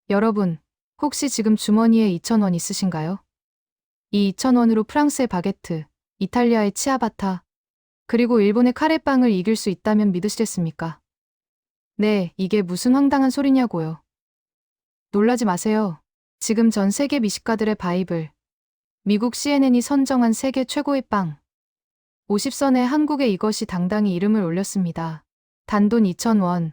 여러분, 혹시 지금 주머니에 2,000원 있으신가요? 이 2,000원으로 프랑스의 바게트, 이탈리아의 치아바타, 그리고 일본의 카레빵을 이길 수 있다면 믿으시겠습니까? 네, 이게 무슨 황당한 소리냐고요. 놀라지 마세요. 지금 전 세계 미식가들의 바이블, 미국 CNN이 선정한 세계 최고의 빵. 50선에 한국에 이것이 당당히 이름을 올렸습니다. 단돈 2,000원.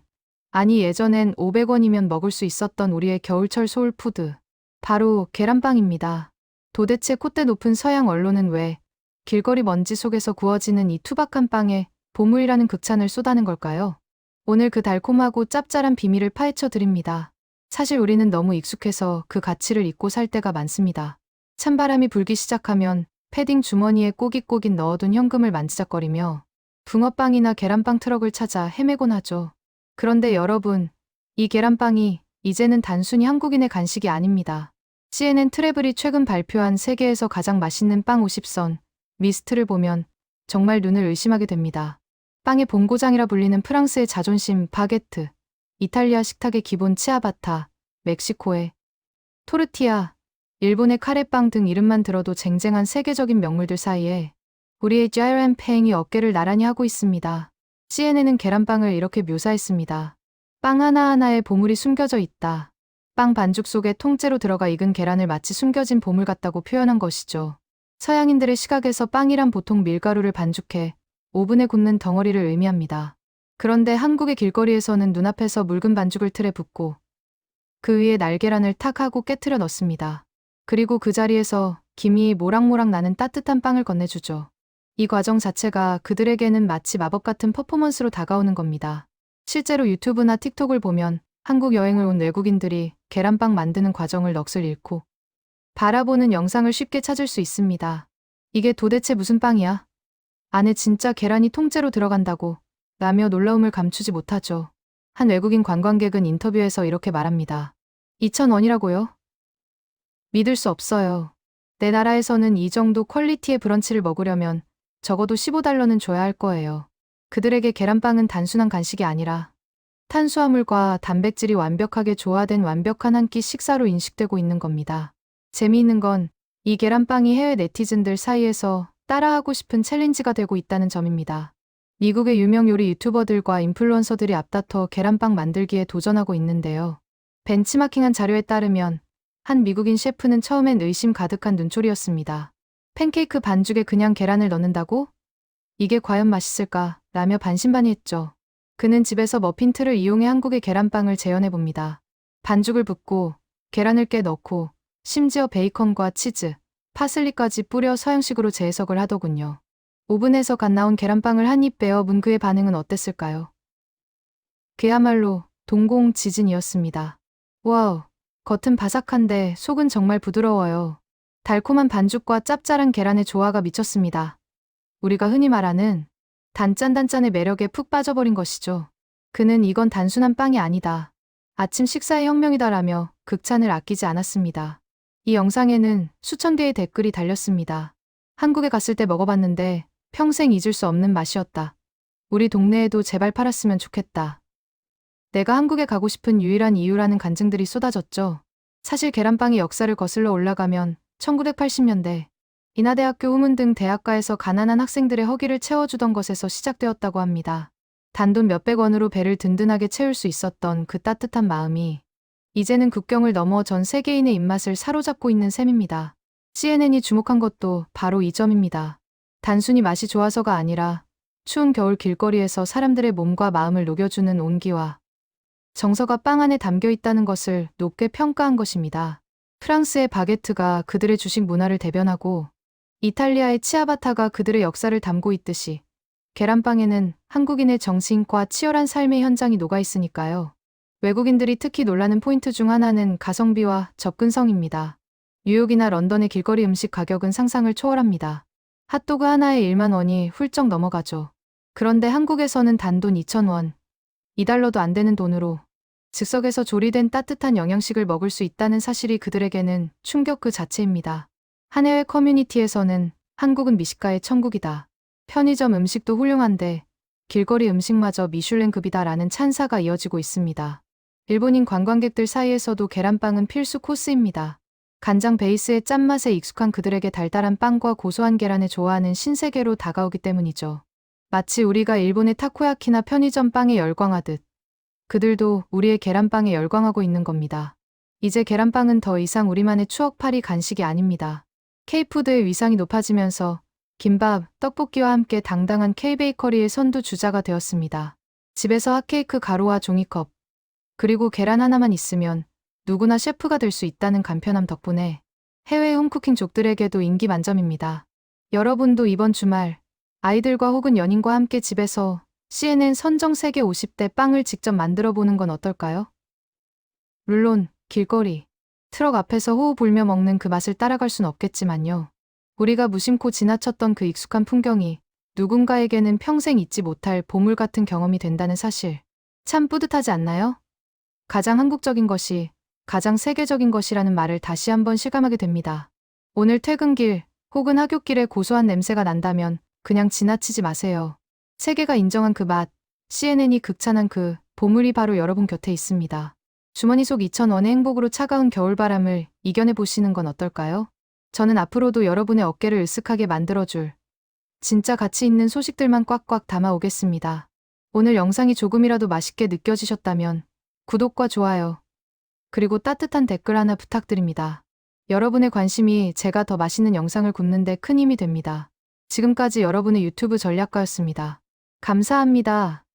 아니 예전엔 500원이면 먹을 수 있었던 우리의 겨울철 소울푸드. 바로 계란빵입니다. 도대체 콧대 높은 서양 언론은 왜 길거리 먼지 속에서 구워지는 이 투박한 빵에 보물이라는 극찬을 쏟아낸 걸까요? 오늘 그 달콤하고 짭짤한 비밀을 파헤쳐 드립니다. 사실 우리는 너무 익숙해서 그 가치를 잊고 살 때가 많습니다. 찬바람이 불기 시작하면 패딩 주머니에 꼬깃꼬깃 넣어둔 현금을 만지작거리며 붕어빵이나 계란빵 트럭을 찾아 헤매곤 하죠. 그런데 여러분, 이 계란빵이 이제는 단순히 한국인의 간식이 아닙니다. CNN 트래블이 최근 발표한 세계에서 가장 맛있는 빵 50선 리스트를 보면 정말 눈을 의심하게 됩니다. 빵의 본고장이라 불리는 프랑스의 자존심 바게트, 이탈리아 식탁의 기본 치아바타, 멕시코의 토르티아, 일본의 카레빵 등 이름만 들어도 쟁쟁한 세계적인 명물들 사이에 우리의 자이언팽이 어깨를 나란히 하고 있습니다. CNN은 계란빵을 이렇게 묘사했습니다. 빵 하나하나에 보물이 숨겨져 있다. 빵 반죽 속에 통째로 들어가 익은 계란을 마치 숨겨진 보물 같다고 표현한 것이죠. 서양인들의 시각에서 빵이란 보통 밀가루를 반죽해 오븐에 굽는 덩어리를 의미합니다. 그런데 한국의 길거리에서는 눈앞에서 묽은 반죽을 틀에 붓고 그 위에 날계란을 탁 하고 깨트려 넣습니다. 그리고 그 자리에서 김이 모락모락 나는 따뜻한 빵을 건네주죠. 이 과정 자체가 그들에게는 마치 마법 같은 퍼포먼스로 다가오는 겁니다. 실제로 유튜브나 틱톡을 보면 한국 여행을 온 외국인들이 계란빵 만드는 과정을 넋을 잃고 바라보는 영상을 쉽게 찾을 수 있습니다. 이게 도대체 무슨 빵이야? 안에 진짜 계란이 통째로 들어간다고 라며 놀라움을 감추지 못하죠. 한 외국인 관광객은 인터뷰에서 이렇게 말합니다. 2,000원이라고요? 믿을 수 없어요. 내 나라에서는 이 정도 퀄리티의 브런치를 먹으려면 적어도 15달러는 줘야 할 거예요. 그들에게 계란빵은 단순한 간식이 아니라 탄수화물과 단백질이 완벽하게 조화된 완벽한 한 끼 식사로 인식되고 있는 겁니다. 재미있는 건 이 계란빵이 해외 네티즌들 사이에서 따라하고 싶은 챌린지가 되고 있다는 점입니다. 미국의 유명 요리 유튜버들과 인플루언서들이 앞다퉈 계란빵 만들기에 도전하고 있는데요. 벤치마킹한 자료에 따르면 한 미국인 셰프는 처음엔 의심 가득한 눈초리였습니다. 팬케이크 반죽에 그냥 계란을 넣는다고? 이게 과연 맛있을까? 라며 반신반의했죠. 그는 집에서 머핀 틀을 이용해 한국의 계란빵을 재현해봅니다. 반죽을 붓고 계란을 깨 넣고 심지어 베이컨과 치즈, 파슬리까지 뿌려 서양식으로 재해석을 하더군요. 오븐에서 갓 나온 계란빵을 한 입 베어 문 그의 반응은 어땠을까요? 그야말로 동공지진이었습니다. 와우, 겉은 바삭한데 속은 정말 부드러워요. 달콤한 반죽과 짭짤한 계란의 조화가 미쳤습니다. 우리가 흔히 말하는 단짠단짠의 매력에 푹 빠져버린 것이죠. 그는 이건 단순한 빵이 아니다. 아침 식사의 혁명이다라며 극찬을 아끼지 않았습니다. 이 영상에는 수천 개의 댓글이 달렸습니다. 한국에 갔을 때 먹어봤는데 평생 잊을 수 없는 맛이었다. 우리 동네에도 제발 팔았으면 좋겠다. 내가 한국에 가고 싶은 유일한 이유라는 간증들이 쏟아졌죠. 사실 계란빵의 역사를 거슬러 올라가면 1980년대 인하대학교 후문 등 대학가에서 가난한 학생들의 허기를 채워주던 것에서 시작되었다고 합니다. 단돈 몇백 원으로 배를 든든하게 채울 수 있었던 그 따뜻한 마음이 이제는 국경을 넘어 전 세계인의 입맛을 사로잡고 있는 셈입니다. CNN이 주목한 것도 바로 이 점입니다. 단순히 맛이 좋아서가 아니라 추운 겨울 길거리에서 사람들의 몸과 마음을 녹여주는 온기와 정서가 빵 안에 담겨 있다는 것을 높게 평가한 것입니다. 프랑스의 바게트가 그들의 주식 문화를 대변하고 이탈리아의 치아바타가 그들의 역사를 담고 있듯이 계란빵에는 한국인의 정신과 치열한 삶의 현장이 녹아있으니까요. 외국인들이 특히 놀라는 포인트 중 하나는 가성비와 접근성입니다. 뉴욕이나 런던의 길거리 음식 가격은 상상을 초월합니다. 핫도그 하나에 1만 원이 훌쩍 넘어가죠. 그런데 한국에서는 단돈 2,000원, 2달러도 안 되는 돈으로 즉석에서 조리된 따뜻한 영양식을 먹을 수 있다는 사실이 그들에게는 충격 그 자체입니다. 한 해외 커뮤니티에서는 한국은 미식가의 천국이다. 편의점 음식도 훌륭한데 길거리 음식마저 미슐랭급이다라는 찬사가 이어지고 있습니다. 일본인 관광객들 사이에서도 계란빵은 필수 코스입니다. 간장 베이스의 짠맛에 익숙한 그들에게 달달한 빵과 고소한 계란을 좋아하는 신세계로 다가오기 때문이죠. 마치 우리가 일본의 타코야키나 편의점 빵에 열광하듯 그들도 우리의 계란빵에 열광하고 있는 겁니다. 이제 계란빵은 더 이상 우리만의 추억팔이 간식이 아닙니다. K푸드의 위상이 높아지면서 김밥, 떡볶이와 함께 당당한 K베이커리의 선두주자가 되었습니다. 집에서 핫케이크 가루와 종이컵, 그리고 계란 하나만 있으면 누구나 셰프가 될 수 있다는 간편함 덕분에 해외 홈쿠킹족들에게도 인기 만점입니다. 여러분도 이번 주말 아이들과 혹은 연인과 함께 집에서 CNN 선정 세계 50대 빵을 직접 만들어 보는 건 어떨까요? 물론 길거리, 트럭 앞에서 호호 불며 먹는 그 맛을 따라갈 순 없겠지만요. 우리가 무심코 지나쳤던 그 익숙한 풍경이 누군가에게는 평생 잊지 못할 보물 같은 경험이 된다는 사실. 참 뿌듯하지 않나요? 가장 한국적인 것이 가장 세계적인 것이라는 말을 다시 한번 실감하게 됩니다. 오늘 퇴근길 혹은 하굣길에 고소한 냄새가 난다면 그냥 지나치지 마세요. 세계가 인정한 그 맛, CNN이 극찬한 그 보물이 바로 여러분 곁에 있습니다. 주머니 속 2,000원의 행복으로 차가운 겨울바람을 이겨내 보시는 건 어떨까요? 저는 앞으로도 여러분의 어깨를 으쓱하게 만들어줄 진짜 가치 있는 소식들만 꽉꽉 담아 오겠습니다. 오늘 영상이 조금이라도 맛있게 느껴지셨다면 구독과 좋아요, 그리고 따뜻한 댓글 하나 부탁드립니다. 여러분의 관심이 제가 더 맛있는 영상을 굽는 데 큰 힘이 됩니다. 지금까지 여러분의 유튜브 전략가였습니다. 감사합니다.